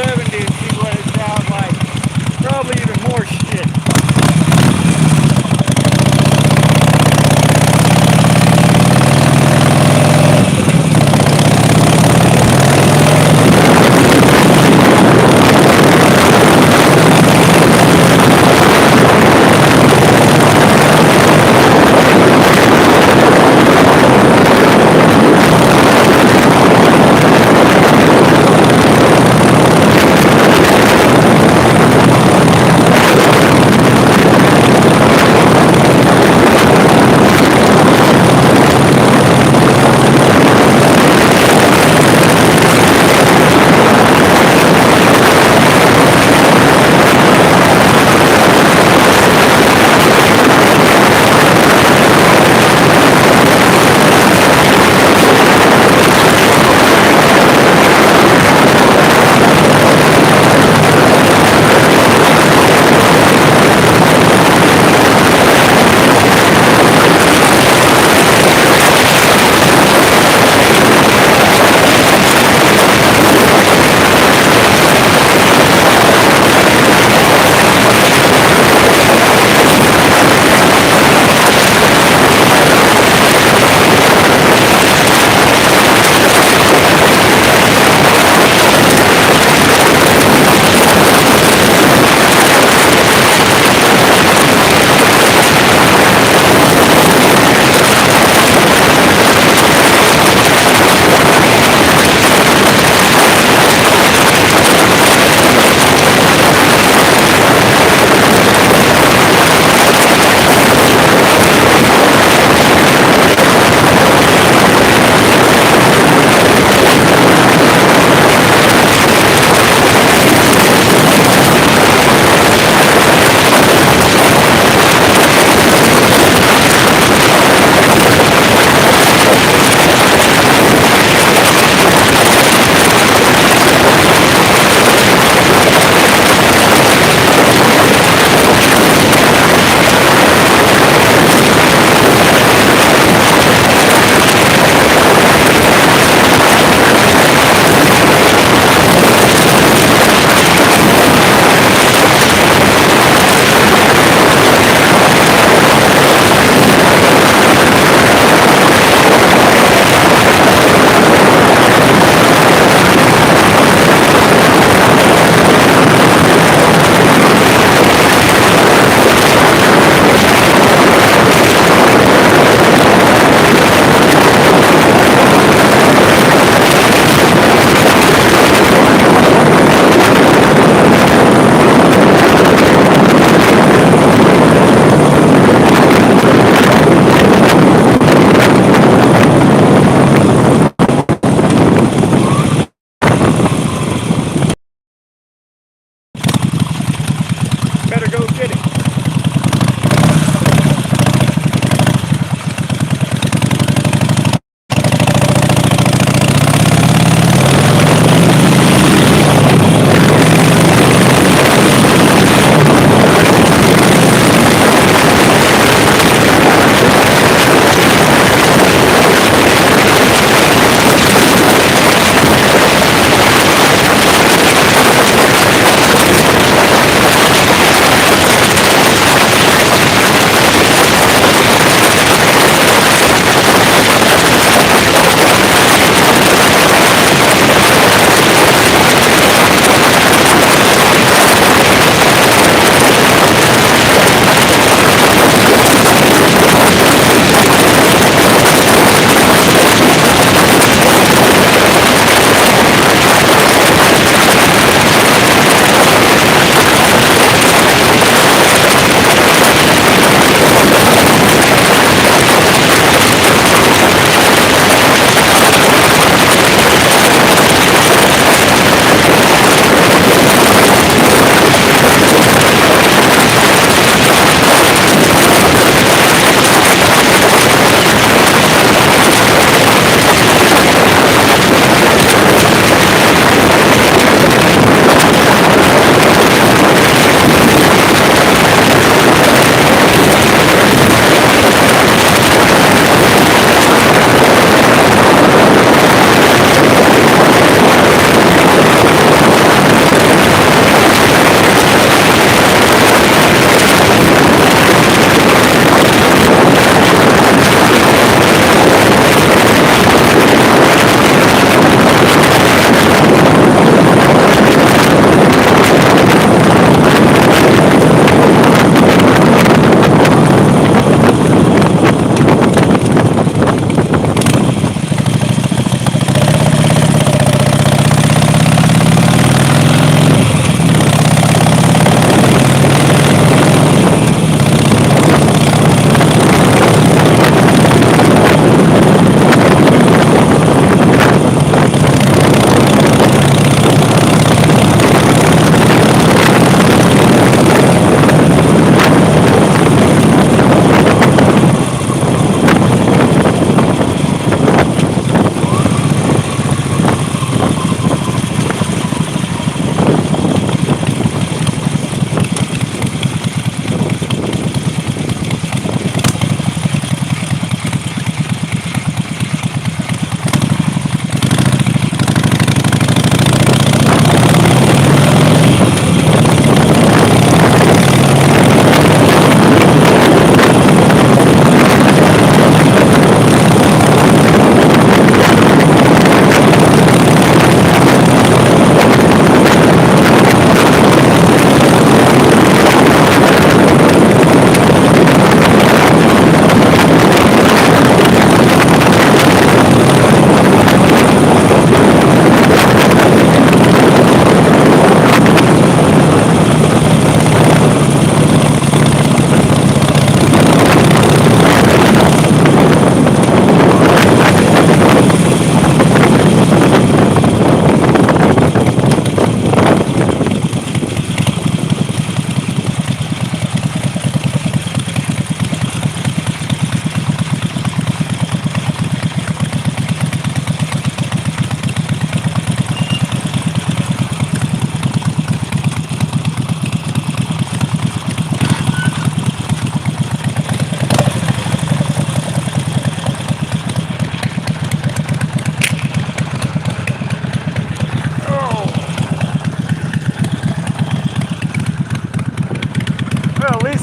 70 and see what it sounds like. Probably even more shit.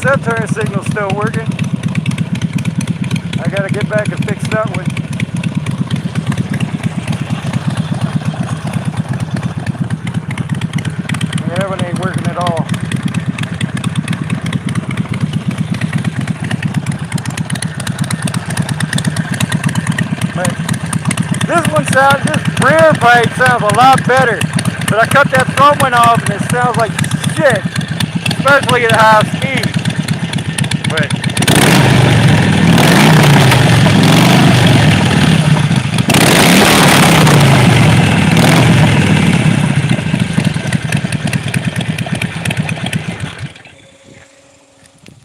that turn signal's still working. I gotta get back and fix that one. That one ain't working at all. This rear pipe sounds a lot better. But I cut that front one off and it sounds like shit. Especially at high speed. But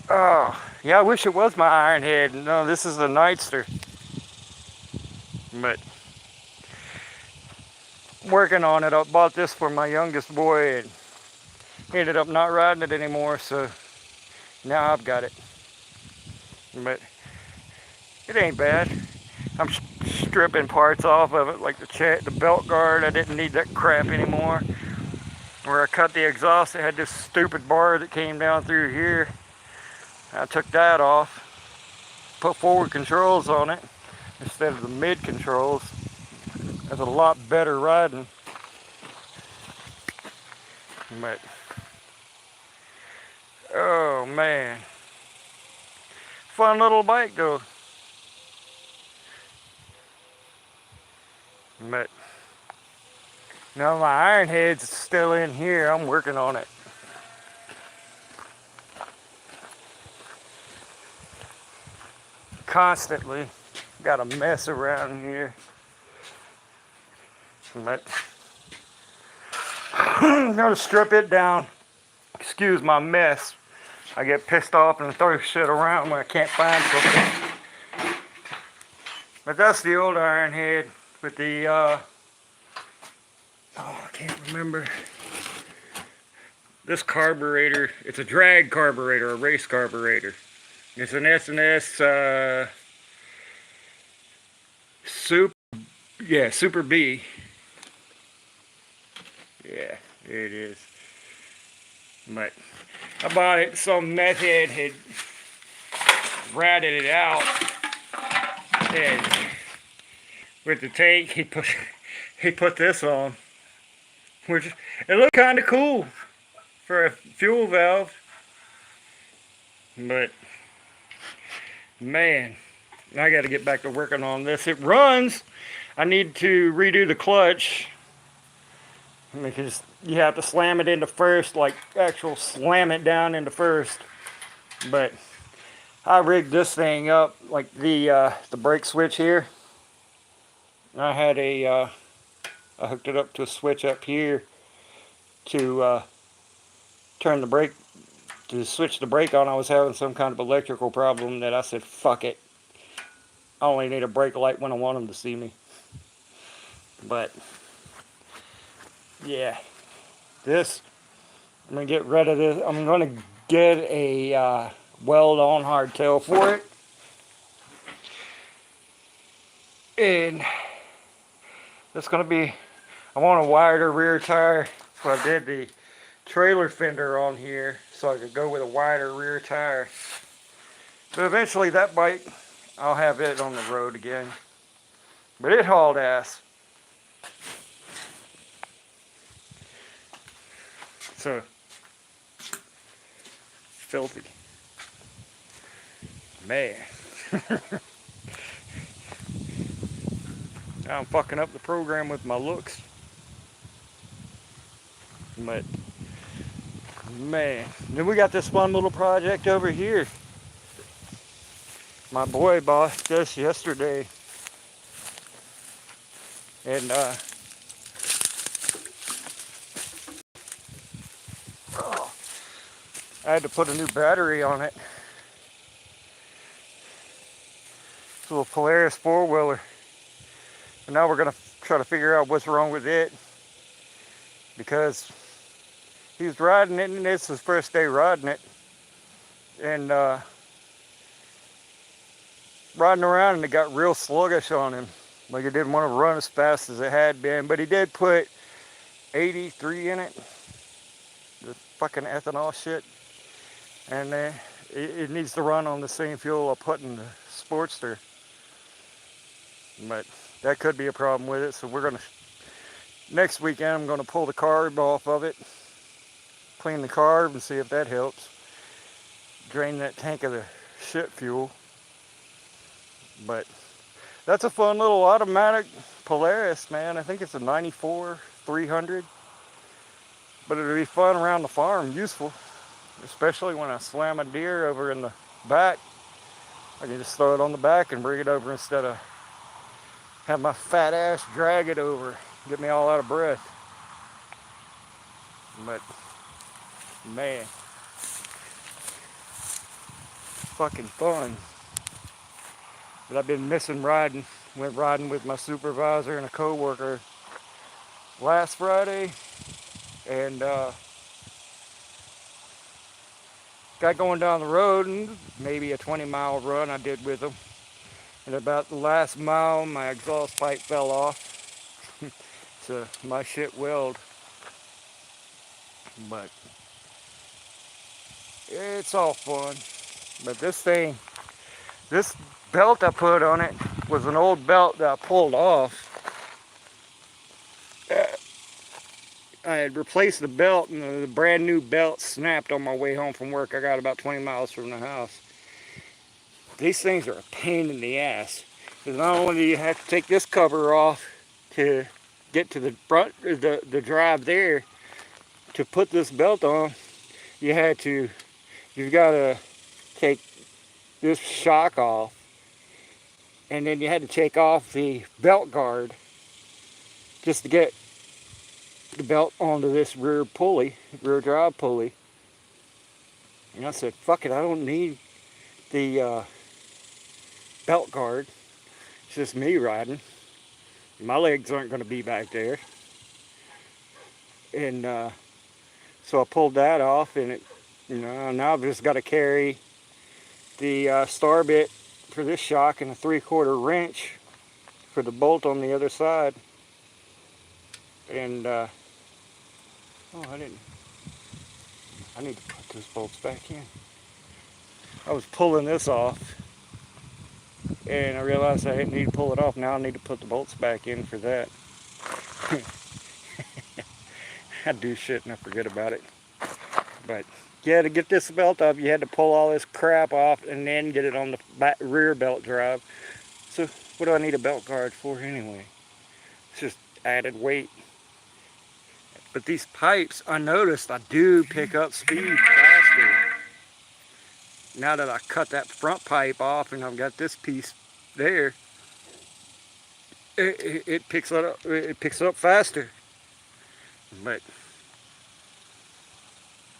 oh, yeah, I wish it was my Ironhead. No, this is the Nightster. But working on it. I bought this for my youngest boy and ended up not riding it anymore, so now I've got it. But it ain't bad. I'm stripping parts off of it, like the belt guard. I didn't need that crap anymore. Where I cut the exhaust, it had this stupid bar that came down through here. I took that off, put forward controls on it instead of the mid controls. That's a lot better riding. But oh man, fun little bike though. But now my Ironhead's still in here. I'm working on it. Constantly. Got a mess around here. But I'm gonna strip it down. Excuse my mess. I get pissed off and throw shit around when I can't find something. But that's the old Ironhead with the oh, I can't remember this carburetor. It's a drag carburetor, a race carburetor. It's an S&S Super B. Yeah, there it is. But I bought it. Some meth head had ratted it out, and with the tank he put this on, which it looked kind of cool for a fuel valve. But man, I got to get back to working on this. It runs. I need to redo the clutch because you have to slam it into first, like actual slam it down into first. But I rigged this thing up like the brake switch here. I had I hooked it up to a switch up here to turn the brake, to switch the brake on. I was having some kind of electrical problem that I said, fuck it. I only need a brake light when I want them to see me. But yeah, this, I'm going to get rid of this. I'm going to get a weld-on hardtail for it. And it's going to be, I want a wider rear tire. So I did the trailer fender on here so I could go with a wider rear tire. But eventually that bike, I'll have it on the road again. But it hauled ass. So filthy. Man. I'm fucking up the program with my looks. But man, then we got this fun little project over here. My boy bought this yesterday. And I had to put a new battery on it. It's a little Polaris 4-wheeler. And now we're going to try to figure out what's wrong with it. Because he was riding it, and it's his first day riding it. And riding around, and it got real sluggish on him. Like it didn't want to run as fast as it had been. But he did put 83 in it. The fucking ethanol shit. And it needs to run on the same fuel I put in the Sportster. But that could be a problem with it. So we're going to, next weekend I'm going to pull the carb off of it, clean the carb and see if that helps. Drain that tank of the shit fuel. But that's a fun little automatic Polaris, man. I think it's a 94 300. But it'll be fun around the farm, useful. Especially when I slam a deer over in the back. I can just throw it on the back and bring it over instead of have my fat ass drag it over. Get me all out of breath. But, man. Fucking fun. But I've been missing riding. Went riding with my supervisor and a co-worker last Friday. And got going down the road, and maybe a 20-mile run I did with them. And about the last mile, my exhaust pipe fell off. So my shit welled. But it's all fun. But this thing, this belt I put on it was an old belt that I pulled off. I had replaced the belt, and the brand new belt snapped on my way home from work. I got about 20 miles from the house. These things are a pain in the ass. Because not only do you have to take this cover off to get to the front, the drive there, to put this belt on, you've got to take this shock off. And then you had to take off the belt guard just to get the belt onto this rear drive pulley. And I said, fuck it, I don't need the belt guard. It's just me riding. My legs aren't going to be back there. And so I pulled that off, and now I've just got to carry the star bit for this shock and a 3/4 wrench for the bolt on the other side. And I need to put those bolts back in. I was pulling this off, and I realized I didn't need to pull it off. Now I need to put the bolts back in for that. I do shit and I forget about it. But yeah, to get this belt off, you had to pull all this crap off and then get it on the rear belt drive. So what do I need a belt guard for anyway? It's just added weight. But these pipes, I noticed I do pick up speed faster. Now that I cut that front pipe off and I've got this piece there, it picks it up. It picks it up faster. But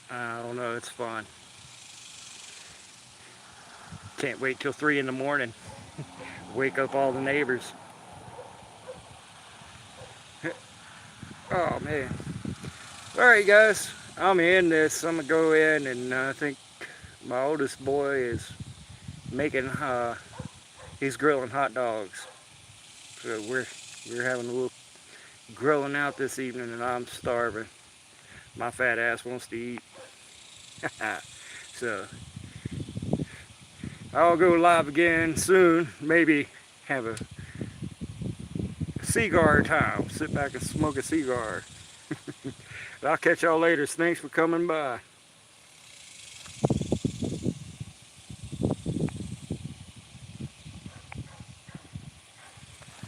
I don't know. It's fun. Can't wait till 3 in the morning. Wake up all the neighbors. Oh man. Alright guys, I'm in this. I'm gonna go in, and I think my oldest boy is making he's grilling hot dogs. So we're having a little grilling out this evening, and I'm starving. My fat ass wants to eat. So I'll go live again soon. Maybe have a cigar time. Sit back and smoke a cigar. I'll catch y'all later. Thanks for coming by.